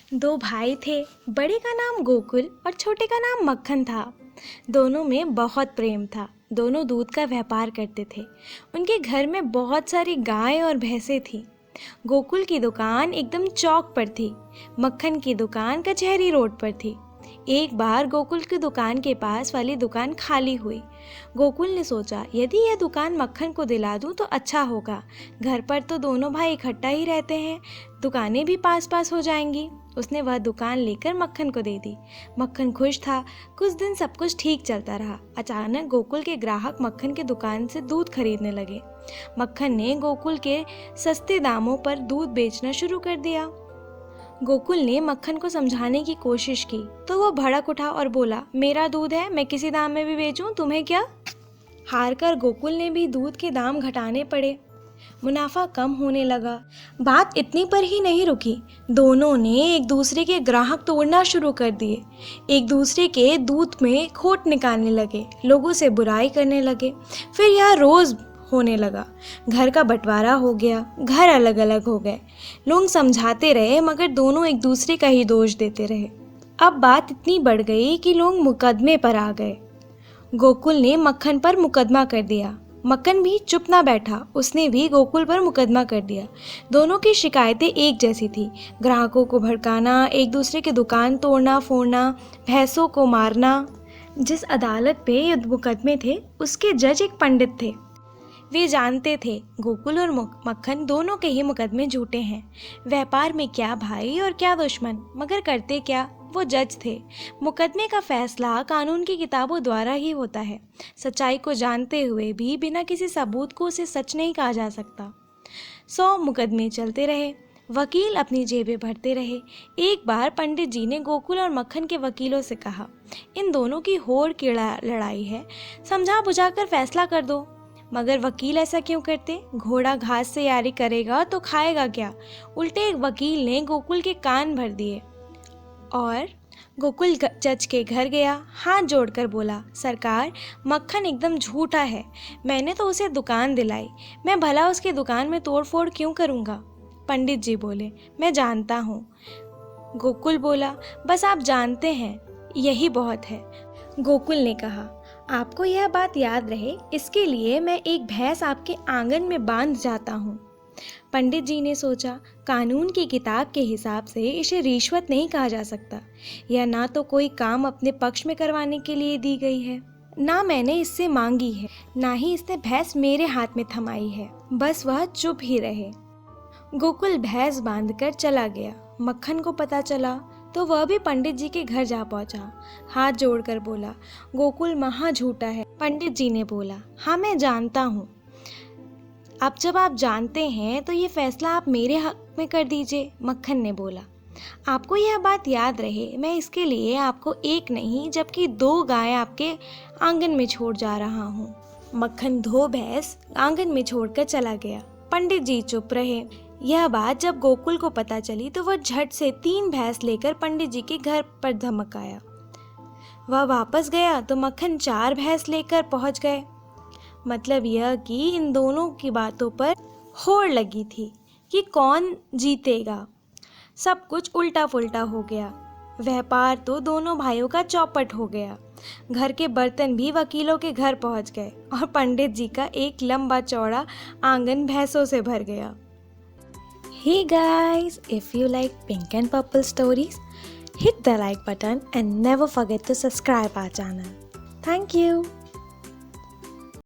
दो भाई थे। बड़े का नाम गोकुल और छोटे का नाम मक्खन था। दोनों में बहुत प्रेम था। दोनों दूध का व्यापार करते थे। उनके घर में बहुत सारी गाय और भैंसें थीं। गोकुल की दुकान एकदम चौक पर थी। मक्खन की दुकान कचहरी रोड पर थी। एक बार गोकुल की दुकान के पास वाली दुकान खाली हुई। गोकुल ने सोचा, यदि यह दुकान मक्खन को दिला दूं तो अच्छा होगा। घर पर तो दोनों भाई इकट्ठा ही रहते हैं, दुकानें भी पास पास हो जाएंगी। उसने वह दुकान लेकर मक्खन को दे दी। मक्खन खुश था। कुछ दिन सब कुछ ठीक चलता रहा। अचानक गोकुल के ग्राहक मक्खन की दुकान से दूध खरीदने लगे। मक्खन ने गोकुल के सस्ते दामों पर दूध बेचना शुरू कर दिया। गोकुल ने मक्खन को समझाने की कोशिश की तो वो भड़क उठा और बोला, मेरा दूध है, मैं किसी दाम में भी बेचूं, तुम्हें क्या। हारकर गोकुल ने भी दूध के दाम घटाने पड़े। मुनाफा कम होने लगा। बात इतनी पर ही नहीं रुकी। दोनों ने एक दूसरे के ग्राहक तोड़ना शुरू कर दिए। एक दूसरे के दूध में खोट निकालने लगे, लोगों से बुराई करने लगे। फिर यह रोज होने लगा। घर का बंटवारा हो गया, घर अलग अलग हो गए। लोग समझाते रहे मगर दोनों एक दूसरे का ही दोष देते रहे। अब बात इतनी बढ़ गई कि लोग मुकदमे पर आ गए। गोकुल ने मक्खन पर मुकदमा कर दिया। मक्खन भी चुप ना बैठा, उसने भी गोकुल पर मुकदमा कर दिया। दोनों की शिकायतें एक जैसी थी। ग्राहकों को भड़काना, एक दूसरे की दुकान तोड़ना फोड़ना, भैंसों को मारना। जिस अदालत पे ये मुकदमे थे उसके जज एक पंडित थे। वे जानते थे गोकुल और मक्खन दोनों के ही मुकदमे झूठे हैं। व्यापार में क्या भाई और क्या दुश्मन, मगर करते क्या, वो जज थे। मुकदमे का फैसला कानून की किताबों द्वारा ही होता है। सच्चाई को जानते हुए भी बिना किसी सबूत को उसे सच नहीं कहा जा सकता। 100 मुकदमे चलते रहे। वकील अपनी जेबें भरते रहे। एक बार पंडित जी ने गोकुल और मक्खन के वकीलों से कहा, इन दोनों की होड़ की लड़ाई है, समझा बुझाकर फैसला कर दो। मगर वकील ऐसा क्यों करते? घोड़ा घास से यारी करेगा तो खाएगा क्या? उल्टे एक वकील ने गोकुल के कान भर दिए और गोकुल जज के घर गया। हाथ जोड़कर बोला, सरकार, मक्खन एकदम झूठा है। मैंने तो उसे दुकान दिलाई, मैं भला उसकी दुकान में तोड़फोड़ क्यों करूँगा? पंडित जी बोले, मैं जानता हूँ। गोकुल बोला, बस आप जानते हैं, यही बहुत है। गोकुल ने कहा, आपको यह बात याद रहे, इसके लिए मैं एक भैंस आपके आंगन में बांध जाता हूँ। पंडित जी ने सोचा, कानून की किताब के हिसाब से इसे रिश्वत नहीं कहा जा सकता। यह ना तो कोई काम अपने पक्ष में करवाने के लिए दी गई है, ना मैंने इससे मांगी है, ना ही इसने भैंस मेरे हाथ में थमाई है। बस वह चुप ही रहे। गोकुल भैंस बांधकर चला गया। मक्खन को पता चला तो वह भी पंडित जी के घर जा पहुंचा। हाथ जोड़कर बोला, गोकुल महा झूठा है। पंडित जी ने बोला, हाँ मैं जानता हूँ। अब जब आप जानते हैं तो ये फैसला आप मेरे हक में कर दीजिए। मक्खन ने बोला, आपको यह बात याद रहे, मैं इसके लिए आपको एक नहीं जबकि 2 गाय आपके आंगन में छोड़ जा रहा हूँ। मक्खन 2 भैंस आंगन में छोड़कर चला गया। पंडित जी चुप रहे। यह बात जब गोकुल को पता चली तो वह झट से 3 भैंस लेकर पंडित जी के घर पर धमक आया। वह वापस गया तो मक्खन 4 भैंस लेकर पहुंच गए। मतलब यह कि इन दोनों की बातों पर होड़ लगी थी कि कौन जीतेगा। सब कुछ उल्टा पुल्टा हो गया। व्यापार तो दोनों भाइयों का चौपट हो गया। घर के बर्तन भी वकीलों के घर पहुंच गए और पंडित जी का एक लंबा चौड़ा आंगन भैंसों से भर गया। Hey guys, if you like pink and purple stories, hit the like button and never forget to subscribe our channel. Thank you.